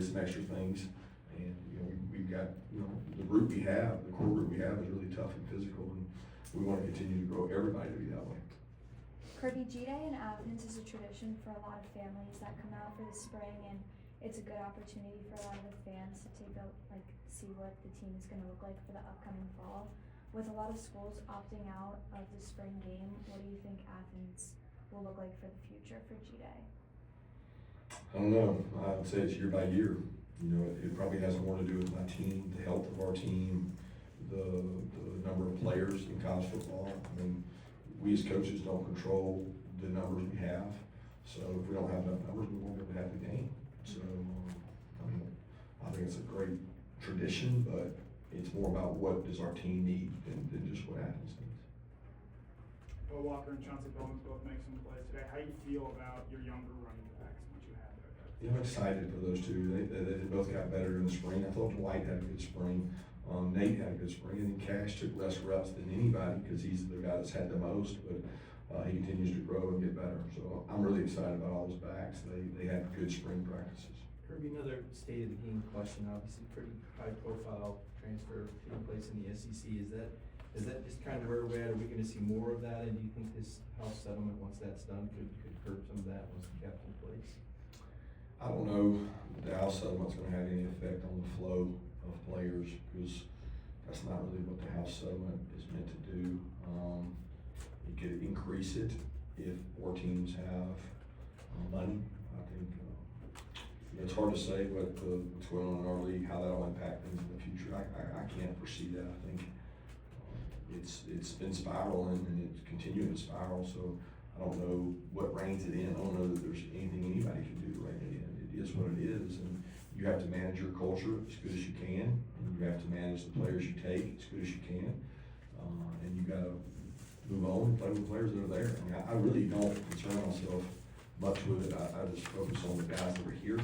did some extra things. And, we've got, the group we have, the core group we have is really tough and physical, and we want to continue to grow everybody to be that way. Kirby, G-Day in Athens is a tradition for a lot of families that come out for the spring, and it's a good opportunity for a lot of the fans to see what the team is going to look like for the upcoming fall. With a lot of schools opting out of the spring game, what do you think Athens will look like for the future for G-Day? I don't know. I would say it's year by year. It probably has more to do with my team, the health of our team, the number of players in college football. I mean, we as coaches don't control the numbers we have. So if we don't have enough numbers, we won't be able to have the game. So, I think it's a great tradition, but it's more about what does our team need than just what Athens needs. Will Walker and Chauncey Bowens both make some plays today. How do you feel about your younger running backs and what you have there? Yeah, I'm excited for those two. They both got better in the spring. I thought Dwight had a good spring. Nate had a good spring, and then Cash took less reps than anybody because he's the guy that's had the most, but he continues to grow and get better. So I'm really excited about all those backs. They had good spring practices. Kirby, another state of the game question, obviously pretty high profile transfer taking place in the SEC. Is that just kind of where we're at? Are we going to see more of that? And do you think this House settlement, once that's done, could curb some of that once the cap's in place? I don't know if the House settlement's going to have any effect on the flow of players because that's not really what the House settlement is meant to do. It could increase it if more teams have money. I think it's hard to say what's going on in our league, how that'll impact things in the future. I can't foresee that. I think it's been spiraling and it's continuing to spiral. So I don't know what reins it in. I don't know that there's anything anybody can do to rein it in. It is what it is, and you have to manage your culture as good as you can, and you have to manage the players you take as good as you can, and you got to move on and play with the players that are there. I mean, I really don't concern myself much with it. I just focus on the guys that are here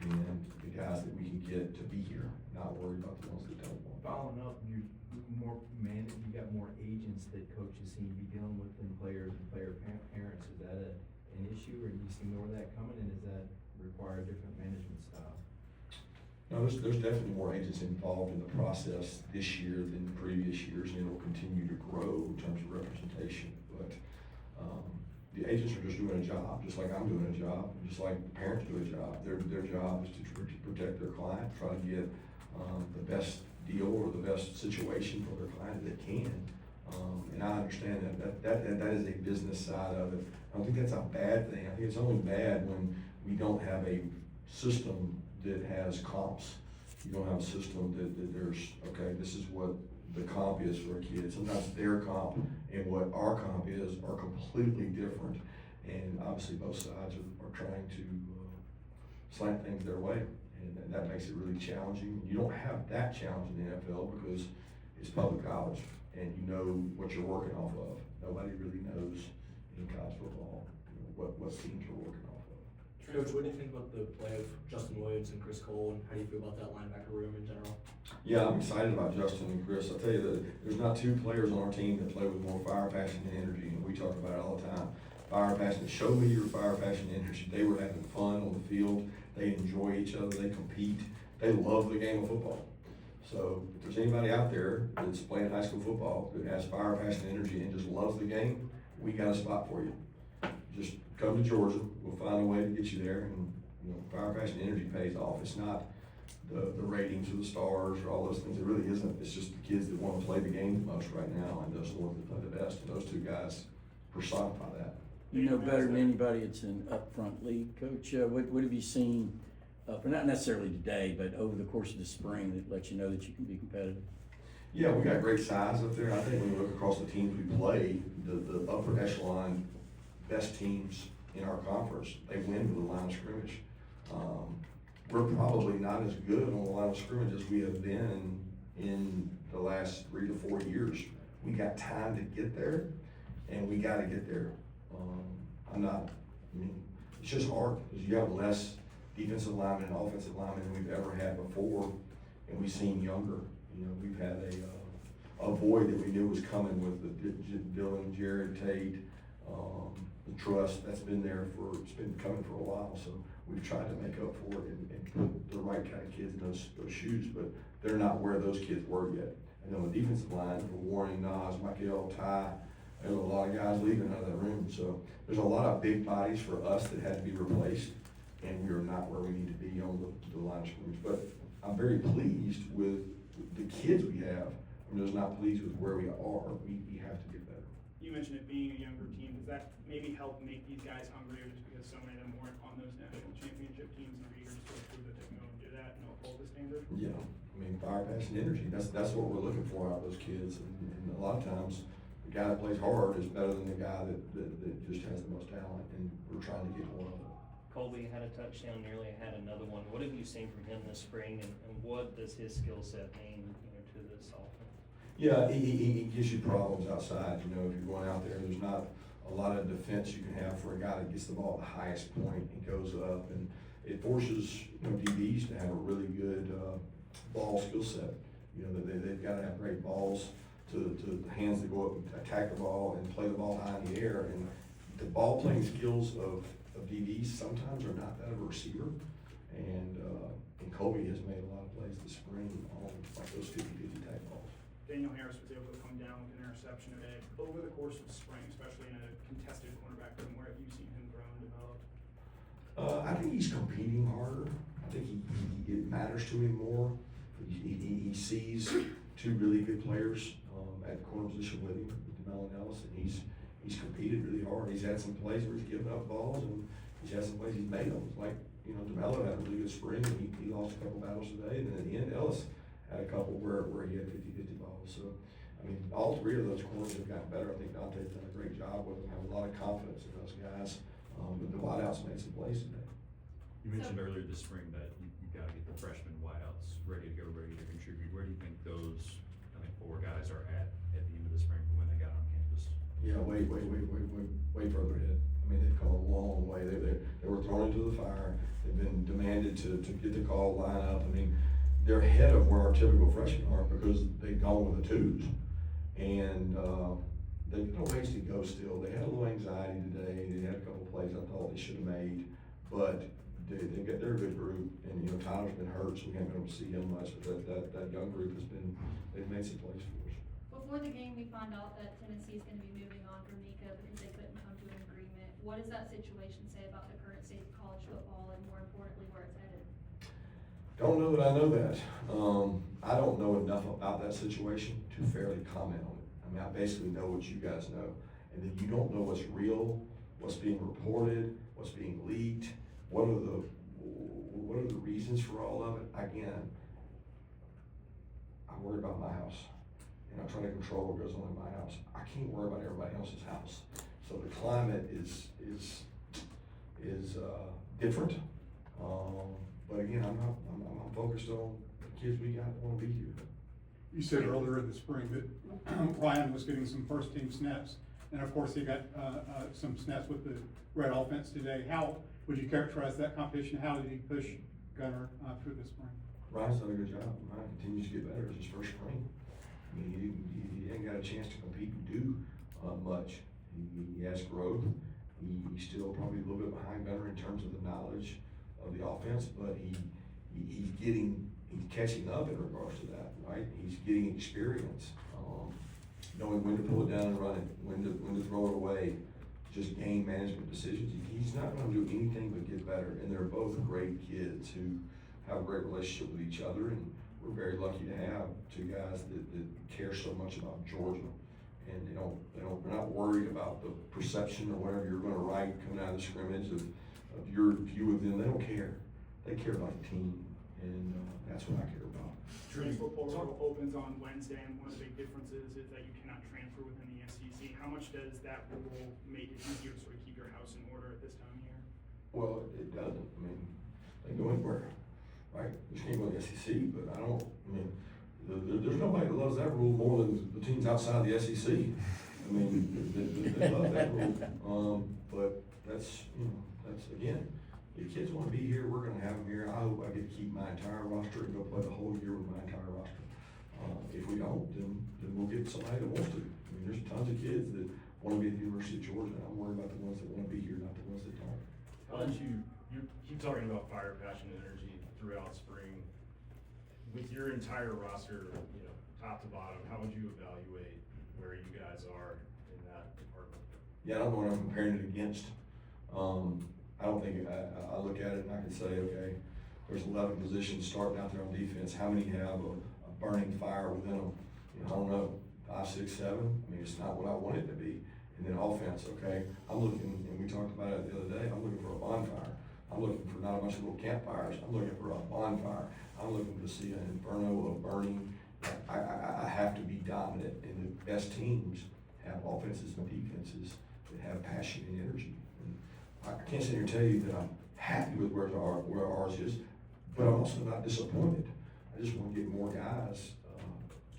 and the guys that we can get to be here, not worry about the ones that don't want. Following up, you got more agents that coaches seem to be dealing with than players and player parents. Is that an issue, or do you see more of that coming, and does that require a different management style? No, there's definitely more agents involved in the process this year than previous years, and it'll continue to grow in terms of representation. But the agents are just doing a job, just like I'm doing a job, just like the parents do a job. Their job is to protect their client, try to get the best deal or the best situation for their client that they can. And I understand that is a business side of it. I don't think that's a bad thing. I think it's only bad when we don't have a system that has comps. You don't have a system that there's, okay, this is what the comp is for a kid. Sometimes their comp and what our comp is are completely different. And obviously both sides are trying to slant things their way. And that makes it really challenging. You don't have that challenge in the NFL because it's public college and you know what you're working off of. Nobody really knows in college football what teams are working off of. Coach, what do you think about the play of Justin Williams and Chris Cole, and how do you feel about that linebacker room in general? Yeah, I'm excited about Justin and Chris. I'll tell you that there's not two players on our team that play with more fire, passion, and energy, and we talk about it all the time. Fire, passion, show me your fire, passion, and energy. They were having fun on the field. They enjoy each other. They compete. They love the game of football. So if there's anybody out there that's playing high school football that has fire, passion, and energy and just loves the game, we got a spot for you. Just come to Georgia. We'll find a way to get you there. And fire, passion, and energy pays off. It's not the ratings or the stars or all those things. It really isn't. It's just the kids that want to play the game the most right now and those the ones that play the best. And those two guys personify that. You know better than anybody it's an upfront league, Coach. What have you seen, not necessarily today, but over the course of the spring that lets you know that you can be competitive? Yeah, we got great size up there. I think when you look across the teams we play, the upper echelon best teams in our conference, they win with the line of scrimmage. We're probably not as good on the line of scrimmage as we have been in the last 3 to 4 years. We got time to get there, and we got to get there. It's just hard because you have less defensive linemen and offensive linemen than we've ever had before, and we seem younger. We've had a void that we knew was coming with the Dylan, Jared, Tate, the trust that's been there it's been coming for a while. So we've tried to make up for it and put the right kind of kids in those shoes, but they're not where those kids were yet. And then on the defensive line, for Warren, Nas, Michael, Ty, there's a lot of guys leaving out of that room. So there's a lot of big bodies for us that had to be replaced, and we are not where we need to be on the line of scrimmage. But I'm very pleased with the kids we have. I'm just not pleased with where we are. We have to get better. You mentioned it being a younger team. Does that maybe help make these guys hungrier just because so many of them weren't on those national championship teams and are eager to sort of prove that they can go and do that and uphold the standard? Yeah, I mean, fire, passion, energy. That's what we're looking for out of those kids. And a lot of times, the guy that plays hard is better than the guy that just has the most talent, and we're trying to get one of them. Colby had a touchdown, nearly had another one. What have you seen from him this spring, and what does his skill set mean, to this offense? Yeah, he gives you problems outside. If you're going out there, there's not a lot of defense you can have for a guy that gets the ball at the highest point and goes up, and it forces DBs to have a really good ball skill set. They've got to have great balls to the hands that go up and attack the ball and play the ball high in the air. And the ball playing skills of DBs sometimes are not that of a receiver. And Colby has made a lot of plays this spring on like those 50-50 type balls. Daniel Harris was able to come down with an interception today. Over the course of spring, especially in a contested cornerback room, where have you seen him grow and develop? I think he's competing harder. I think it matters to him more. He sees two really good players at the corner position with him, with DeMello and Ellis, and he's competed really hard. He's had some plays where he's given up balls, and he's had some plays he's made them. Like, DeMello had a really good spring, and he lost a couple battles today, and then at the end, Ellis had a couple where he had 50-50 balls. So, I mean, all three of those corners have gotten better. I think Dante's done a great job with them, have a lot of confidence in those guys. But the wideouts made some plays today. You mentioned earlier this spring that you've got to get the freshman wideouts ready to go, ready to contribute. Where do you think those, I think, 4 guys are at the end of the spring from when they got on campus? Yeah, way further ahead. I mean, they've come a long way. They were thrown into the fire. They've been demanded to get the call, line up. I mean, they're ahead of where our typical freshmen are because they've gone with the twos. And they've got a ways to go still. They had a little anxiety today. They had a couple plays I thought they should have made, but they're a good group. And Tyler's been hurt, so we haven't been able to see him much. But that young group they've made some plays for us. Before the game, we found out that Tennessee is going to be moving on from Nika because they couldn't come to an agreement. What does that situation say about the current state of college football and, more importantly, where it's headed? Don't know that I know that. I don't know enough about that situation to fairly comment on it. I mean, I basically know what you guys know. And then you don't know what's real, what's being reported, what's being leaked, what are the reasons for all of it. Again, I worry about my house, and I try to control what goes on in my house. I can't worry about everybody else's house. So the climate is different. But again, I'm focused on the kids we got that want to be here. You said earlier in the spring that Ryan was getting some first team snaps, and of course he got some snaps with the red offense today. How would you characterize that competition? How did he push Gunner through the spring? Ryan's done a good job. Ryan continues to get better. It's his first spring. I mean, he ain't got a chance to compete and do much. He has growth. He's still probably a little bit behind Gunner in terms of the knowledge of the offense, but he's catching up in regards to that, right? He's getting experience, knowing when to pull it down and run it, when to throw it away, just game management decisions. He's not going to do anything but get better, and they're both great kids who have a great relationship with each other, and we're very lucky to have 2 guys that care so much about Georgia. And they're not worried about the perception or whatever you're going to write coming out of the scrimmage of your view of them. They don't care. They care about the team, and that's what I care about. Transfer portal opens on Wednesday, and one of the big differences is that you cannot transfer within the SEC. How much does that rule make it easier to sort of keep your house in order at this time of year? Well, it doesn't. I mean, they can go anywhere, right? You can't go to the SEC, but there's nobody that loves that rule more than the teams outside the SEC. I mean, they love that rule. But that's again, if kids want to be here, we're going to have them here. I hope I get to keep my entire roster and go play the whole year with my entire roster. If we don't, then we'll get somebody that wants to. I mean, there's tons of kids that want to be at the University of Georgia. I'm worried about the ones that want to be here, not the ones that don't. How did you keep talking about fire, passion, and energy throughout spring? with your entire roster, you know, top to bottom, how would you evaluate where you guys are in that department? Yeah, I don't know what I'm comparing it against. I don't think, I look at it and I can say, okay, there's 11 positions starting out there on defense. How many have a burning fire within them? You know, I don't know, 5, 6, 7. I mean, it's not what I want it to be. And then offense, okay, I'm looking, and we talked about it the other day, I'm looking for a bonfire. I'm looking for not a bunch of little campfires. I'm looking for a bonfire. I'm looking to see an inferno of burning. I have to be dominant, and the best teams have offenses and defenses that have passion and energy. And I can't sit here and tell you that I'm happy with where ours is, but I'm also not disappointed. I just want to get more guys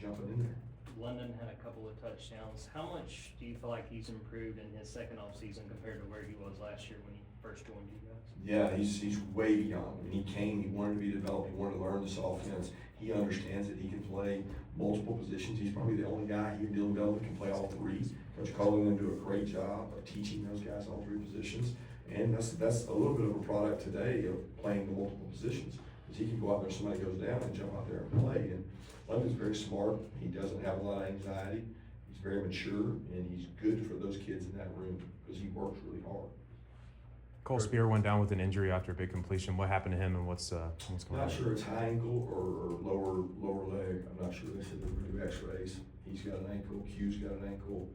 jumping in there. London had a couple of touchdowns. How much do you feel like he's improved in his second off season compared to where he was last year when he first joined you guys? Yeah, he's way beyond. When he came, he wanted to be developed, he wanted to learn this offense. He understands that he can play multiple positions. He's probably the only guy here in Dillon that can play all three. Coach Cullen do a great job of teaching those guys all three positions. And that's a little bit of a product today of playing the multiple positions. Because he can go out there, somebody goes down and jump out there and play. And London's very smart. He doesn't have a lot of anxiety. He's very mature, and he's good for those kids in that room because he works really hard. Cole Spear went down with an injury after a big completion. What happened to him, and what's going on? Not sure it's high ankle or lower leg. I'm not sure. They said they're going to do X-rays. He's got an ankle. Q's got an ankle,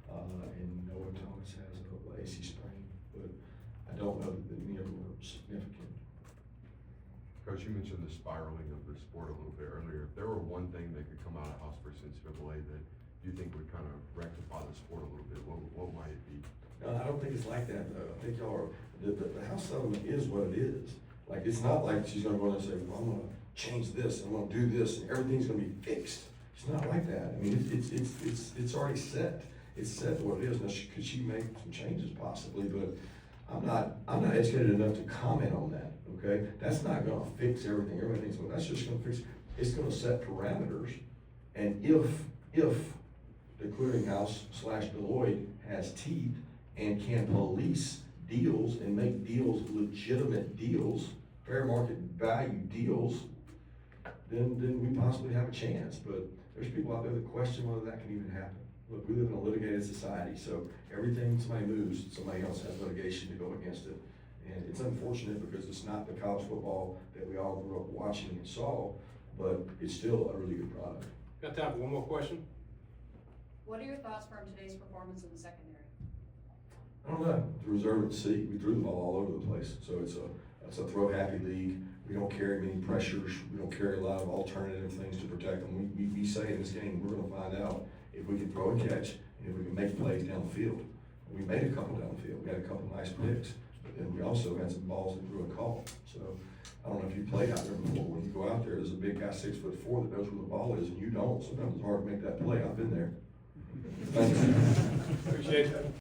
and Noah Thomas has a AC sprain. But I don't know that any of them are significant. Coach, you mentioned the spiraling of the sport a little bit earlier. If there were one thing that could come out of house versus NCAA that you think would kind of rectify the sport a little bit, what might it be? No, I don't think it's like that though. I think y'all are, the house settlement is what it is. Like, it's not like she's gonna go in and say, well, I'm gonna change this, I'm gonna do this, and everything's gonna be fixed. It's not like that. I mean, it's already set. It's set what it is. Now, could she make some changes possibly, but I'm not educated enough to comment on that, okay? That's not gonna fix everything. That's just gonna fix, it's gonna set parameters. And if the clearinghouse / Deloitte has teeth and can police deals and make deals legitimate deals, fair market value deals, then we possibly have a chance. But there's people out there that question whether that can even happen. Look, we live in a litigated society, so everything somebody moves, somebody else has litigation to go against it. And it's unfortunate because it's not the college football that we all grew up watching and saw, but it's still a really good product. Got time for one more question? What are your thoughts from today's performance in the secondary? I don't know. To reserve it to see. We threw the ball all over the place. So it's a throw happy league. We don't carry many pressures. We don't carry a lot of alternative things to protect them. We say in this game, we're going to find out if we can throw and catch and if we can make plays down the field. We made a couple down the field. We had a couple nice picks, but then we also had some balls that threw a call. So I don't know if you played out there before. When you go out there, there's a big guy 6'4" that knows where the ball is, and you don't. Sometimes it's hard to make that play. I've been there. Thank you. Appreciate it.